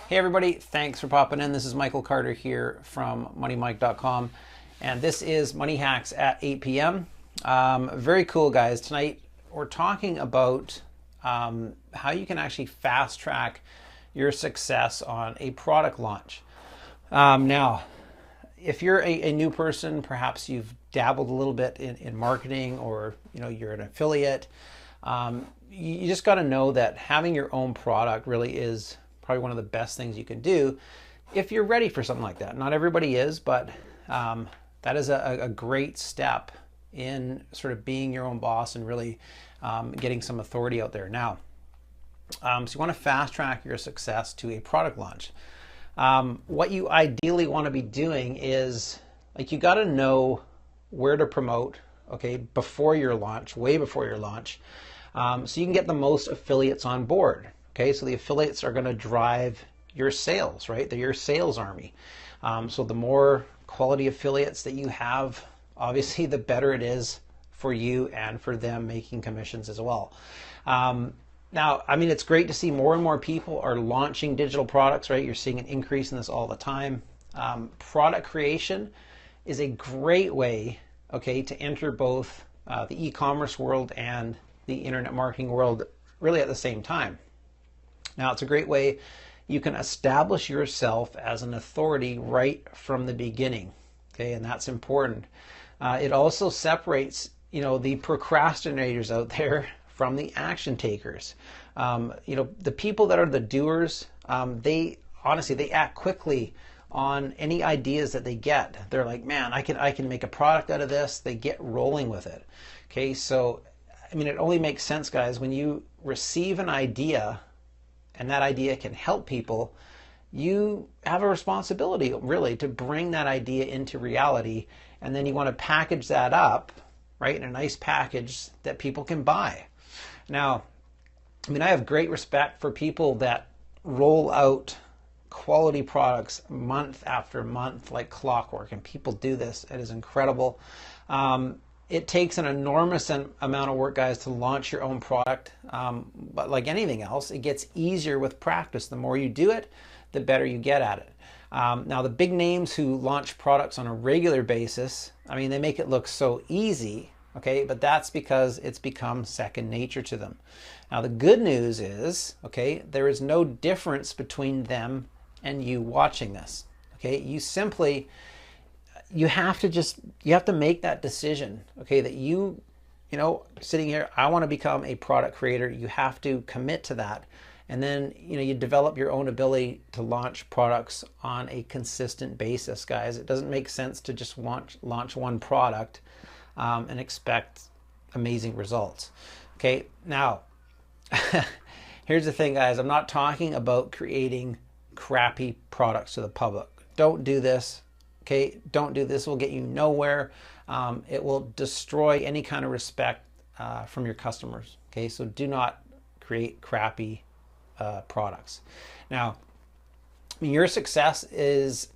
Hey everybody, thanks for popping in. This is Michael Carter here from moneymike.com, and this is Money Hacks at 8 p.m. Very cool, guys. Tonight we're talking about how you can actually fast track your success on a product launch. Now, if you're a new person, perhaps you've dabbled a little bit in marketing, or you're an affiliate, you just got to know that having your own product really is probably one of the best things you can do if you're ready for something like that. Not everybody is, but that is a great step in sort of being your own boss and really getting some authority out there. Now, so you want to fast track your success to a product launch. What you ideally want to be doing is, like, you got to know where to promote, okay, before your launch, way before your launch, so you can get the most affiliates on board. Okay, so the affiliates are going to drive your sales, right? They're your sales army. So the more quality affiliates that you have, obviously, the better it is for you and for them making commissions as well. Now, I mean, it's great to see more and more people are launching digital products, right? You're seeing an increase in this all the time. Product creation is a great way, okay, to enter both the e-commerce world and the internet marketing world really at the same time. Now, it's a great way you can establish yourself as an authority right from the beginning, okay, and that's important. It also separates, the procrastinators out there from the action takers. The people that are the doers, they act quickly on any ideas that they get. They're like, man, I can make a product out of this. They get rolling with it. Okay, so I mean, it only makes sense, guys, when you receive an idea and that idea can help people, you have a responsibility really to bring that idea into reality, and then you want to package that up, right, in a nice package that people can buy. Now, I mean, I have great respect for people that roll out quality products month after month like clockwork, and people do this. It is incredible. It takes an enormous amount of work, guys, to launch your own product. But like anything else, it gets easier with practice. The more you do it, the better you get at it. Now, the big names who launch products on a regular basis, I mean, they make it look so easy, okay? But that's because it's become second nature to them. Now, the good news is, okay, there is no difference between them and you watching this, okay? You have to make that decision, okay, that sitting here, I want to become a product creator. You have to commit to that. And then, you develop your own ability to launch products on a consistent basis, guys. It doesn't make sense to just launch one product and expect amazing results. Okay, now, here's the thing, guys. I'm not talking about creating crappy products to the public. Don't do this. Okay, don't do this. It will get you nowhere. It will destroy any kind of respect from your customers. Okay, so do not create crappy products. Now, your success is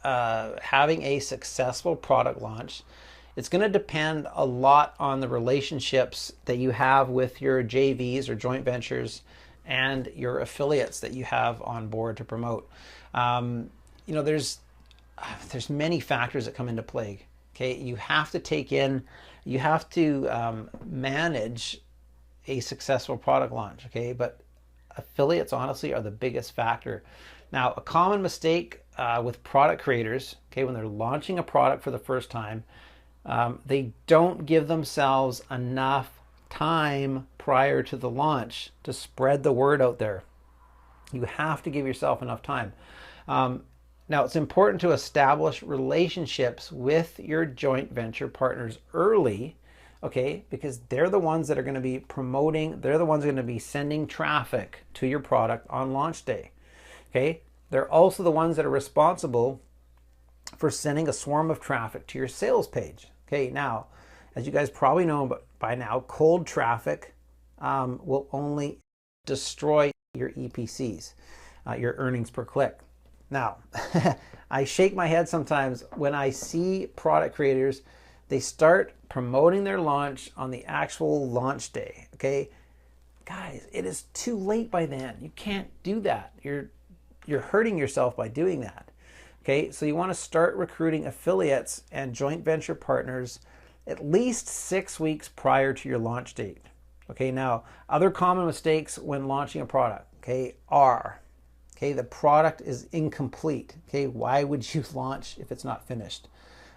having a successful product launch. It's going to depend a lot on the relationships that you have with your JVs or joint ventures and your affiliates that you have on board to promote. There's many factors that come into play. Okay, you have to manage a successful product launch. Okay, but affiliates honestly are the biggest factor. Now, a common mistake with product creators, okay, when they're launching a product for the first time, they don't give themselves enough time prior to the launch to spread the word out there. You have to give yourself enough time. Now, it's important to establish relationships with your joint venture partners early, okay, because they're the ones that are going to be promoting, they're the ones going to be sending traffic to your product on launch day, okay? They're also the ones that are responsible for sending a swarm of traffic to your sales page, okay? Now, as you guys probably know by now, cold traffic will only destroy your EPCs, your earnings per click. Now, I shake my head sometimes when I see product creators, they start promoting their launch on the actual launch day, okay? Guys, it is too late by then. You can't do that. you're hurting yourself by doing that. Okay, so you want to start recruiting affiliates and joint venture partners at least 6 weeks prior to your launch date. Okay, now other common mistakes when launching a product, okay, are, okay, the product is incomplete. Okay, why would you launch if it's not finished?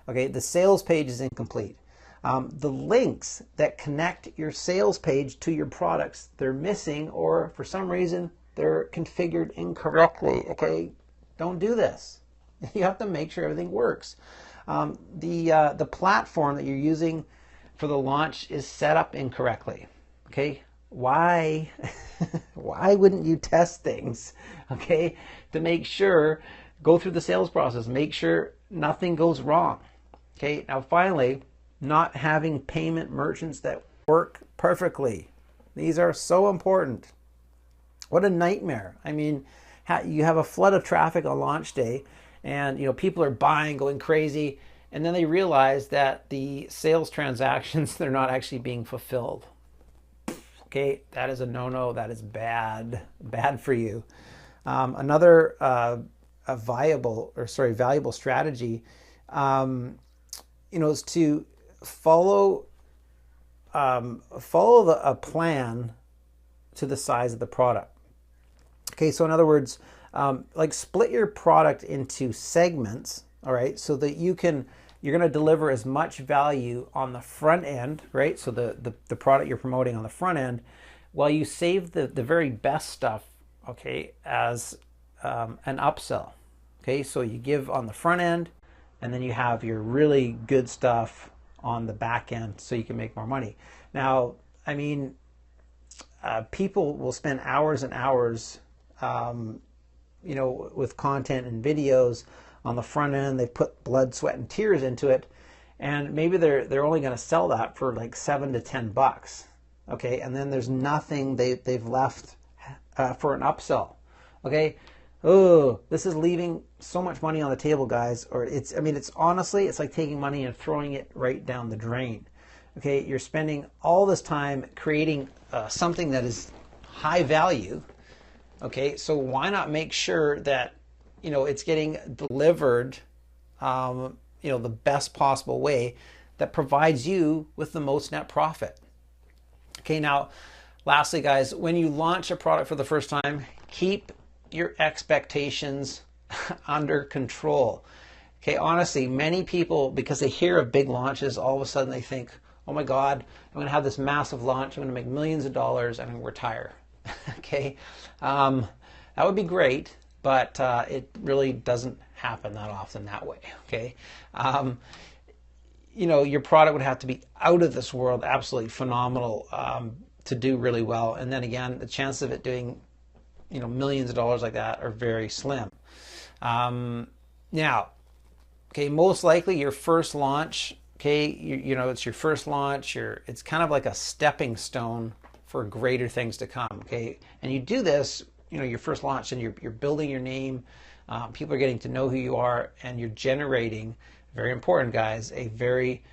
Okay, the sales page is incomplete. The links that connect your sales page to your products, they're missing, or for some reason they're configured incorrectly. Okay, don't do this. You have to make sure everything works. The platform that you're using for the launch is set up incorrectly. Okay, why why wouldn't you test things? Okay, to make sure, go through the sales process, make sure nothing goes wrong. Okay, now finally, not having payment merchants that work perfectly. These are so important. What a nightmare. I mean, you have a flood of traffic on launch day, and people are buying, going crazy, and then they realize that the sales transactions, they're not actually being fulfilled. Okay, that is a no-no. That is bad for you. Another valuable strategy, is to follow a plan to the size of the product. Okay, so in other words, like split your product into segments, all right, so that you're going to deliver as much value on the front end, right? So the product you're promoting on the front end, while you save the very best stuff, okay, as an upsell. Okay, so you give on the front end, and then you have your really good stuff on the back end so you can make more money. Now, I mean, people will spend hours and hours with content and videos on the front end. They put blood, sweat, and tears into it, and maybe they're only going to sell that for like $7 to $10. Okay, and then there's nothing they've left for an upsell. Okay, oh, this is leaving so much money on the table, guys. Or it's honestly, it's like taking money and throwing it right down the drain. Okay, you're spending all this time creating something that is high value. Okay, so why not make sure that it's getting delivered the best possible way that provides you with the most net profit. Okay, now lastly, guys, when you launch a product for the first time, keep your expectations under control. Okay, honestly, many people, because they hear of big launches, all of a sudden they think, oh my God, I'm going to have this massive launch, I'm going to make millions of dollars, and I'm going to retire. Okay, that would be great, but it really doesn't happen that often that way. Okay, your product would have to be out of this world, absolutely phenomenal, to do really well. And then again, the chance of it doing millions of dollars like that are very slim. Now, okay, most likely your first launch, okay, it's your first launch, it's kind of like a stepping stone for greater things to come. Okay, and you do this, your first launch, and you're building your name, people are getting to know who you are, and you're generating, very important, guys, a very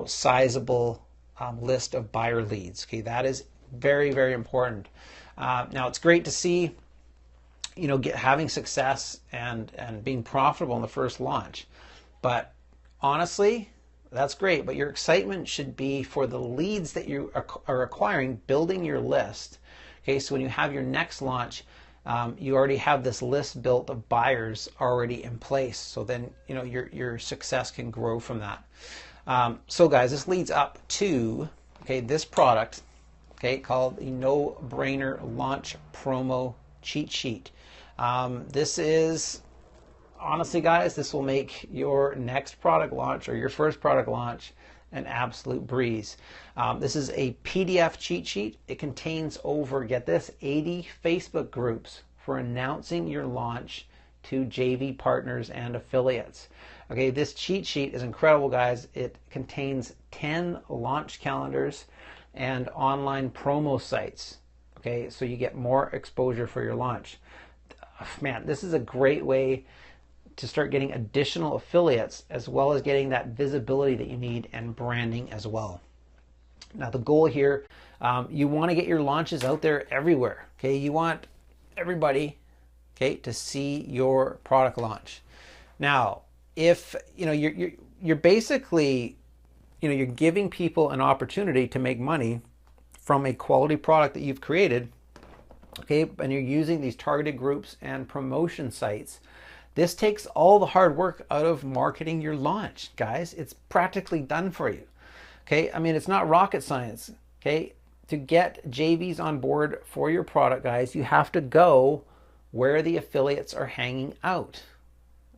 sizable list of buyer leads. Okay, that is very, very important. Now it's great to see having success and being profitable in the first launch, but honestly, that's great, but your excitement should be for the leads that you are acquiring, building your list. Okay, so when you have your next launch, you already have this list built of buyers already in place, so then your success can grow from that. So guys, this leads up to this product, called the No-Brainer Launch Promo Cheat Sheet. This is, honestly, guys, this will make your next product launch or your first product launch an absolute breeze. This is a PDF cheat sheet. It contains over, get this, 80 Facebook groups for announcing your launch to JV partners and affiliates. Okay, this cheat sheet is incredible, guys. It contains 10 launch calendars and online promo sites. Okay, so you get more exposure for your launch. Man, this is a great way to start getting additional affiliates, as well as getting that visibility that you need and branding as well. Now the goal here, you want to get your launches out there everywhere. Okay, you want everybody okay, to see your product launch. Now, if you're basically, you're giving people an opportunity to make money from a quality product that you've created, okay, and you're using these targeted groups and promotion sites. This takes all the hard work out of marketing your launch, guys. It's practically done for you. Okay, I mean, it's not rocket science. Okay, to get JVs on board for your product, guys, you have to go where the affiliates are hanging out.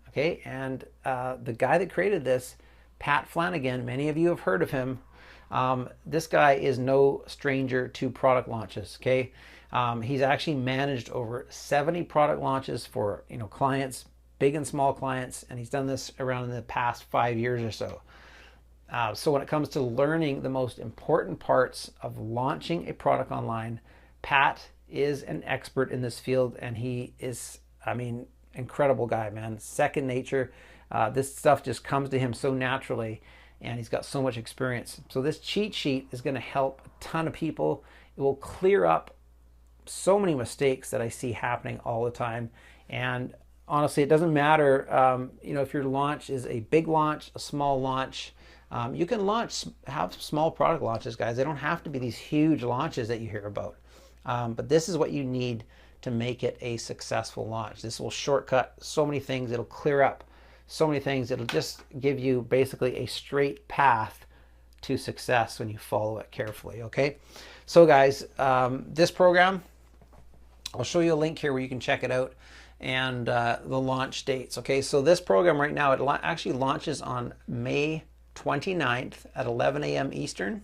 Okay, and the guy that created this, Pat Flanagan, many of you have heard of him. This guy is no stranger to product launches. Okay, he's actually managed over 70 product launches for clients, big and small clients, and he's done this around in the past 5 years or so. So when it comes to learning the most important parts of launching a product online, Pat is an expert in this field, and he is, I mean, incredible guy, man. Second nature. This stuff just comes to him so naturally, and he's got so much experience. So this cheat sheet is going to help a ton of people. It will clear up so many mistakes that I see happening all the time. And honestly, it doesn't matter, if your launch is a big launch, a small launch. You can have small product launches, guys. They don't have to be these huge launches that you hear about. But this is what you need to make it a successful launch. This will shortcut so many things. It'll clear up so many things. It'll just give you basically a straight path to success when you follow it carefully, okay? So guys, this program, I'll show you a link here where you can check it out, and the launch dates, okay? So this program right now, it actually launches on May 29th at 11 a.m. Eastern.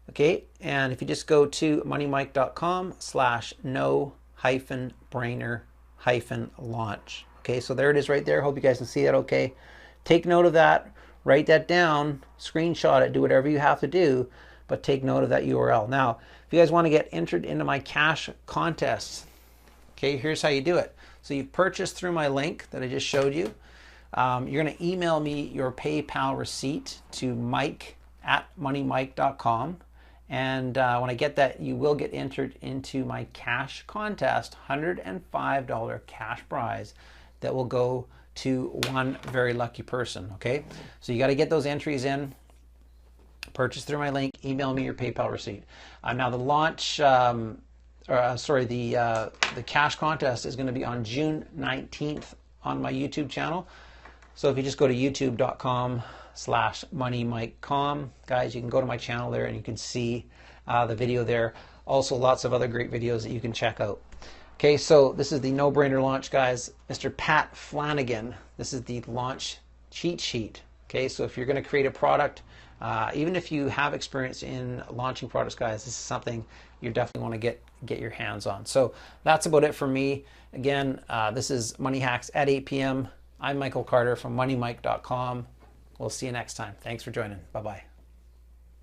Okay, and if you just go to moneyMike.com/no-brainer-launch. Okay, so there it is right there. Hope you guys can see that okay. Take note of that, write that down, screenshot it, do whatever you have to do, but take note of that URL. Now, if you guys want to get entered into my cash contest, okay, here's how you do it. So you purchase through my link that I just showed you. You're going to email me your PayPal receipt to mike@moneymike.com. And when I get that, you will get entered into my cash contest, $105 cash prize that will go to one very lucky person, okay? So you got to get those entries in, purchase through my link, email me your PayPal receipt. Now the launch, the cash contest is going to be on June 19th on my YouTube channel. So if you just go to youtube.com/moneymike.com, guys, you can go to my channel there and you can see the video there. Also, lots of other great videos that you can check out. Okay, so this is the no-brainer launch, guys. Mr. Pat Flanagan. This is the launch cheat sheet. Okay, so if you're going to create a product, even if you have experience in launching products, guys, this is something you definitely want to get your hands on. So that's about it for me. Again, this is Money Hacks at 8 p.m. I'm Michael Carter from moneymike.com. We'll see you next time. Thanks for joining. Bye-bye.